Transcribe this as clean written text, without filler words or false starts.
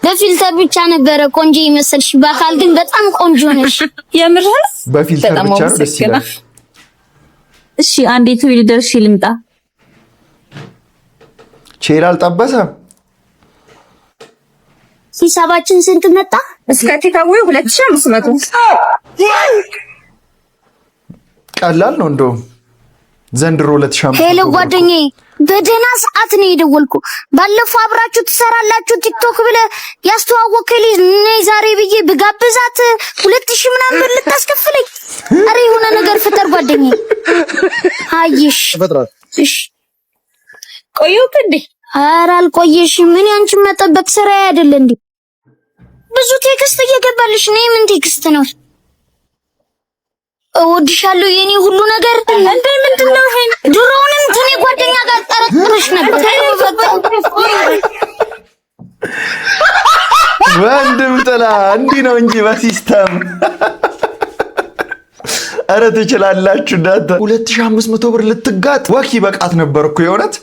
በፊልተር ብቻ ነበረ ቆንጆ ይመስልሽ፣ በአካል ግን በጣም ቆንጆ ነሽ። የምርህ በፊልተር ብቻ ነው ደስ ይላል። እሺ አንዴ ትዊል ደርሽ ልምጣ። ቼል አልጠበሰም። ሂሳባችን ስንት መጣ? እስከ ቴካዌ 2500 ቀላል ነው እንደውም ዘንድሮ 2500። ሄሎ ጓደኛዬ በደህና ሰዓት ነው የደወልኩ። ባለፈው አብራችሁ ትሰራላችሁ ቲክቶክ ብለህ ያስተዋወቀኝ ልጅ ነይ ዛሬ ብዬ ብጋብዛት 2000 ምናምን ብር ልታስከፍለኝ። አረ የሆነ ነገር ፍጠር ጓደኛዬ። አይሽ እሺ ቆየሁት እንዴ? ኧረ አልቆየሽም። ምን አንቺን መጠበቅ ስራዬ አይደል እንዴ? ብዙ ቴክስት እየገባልሽ ነው። ምን ቴክስት ነው? እወድሻለሁ የኔ ሁሉ ነገር እንደ ምንድነው? ይሄን ድሮውንም ከኔ ጓደኛ ጋር ጠረጥረሽ ነበር። ወንድም ጥላ እንዲህ ነው እንጂ በሲስተም አረ ትችላላችሁ። እንዳንተ 2500 ብር ልትጋጥ ወኪ በቃት ነበር እኮ የእውነት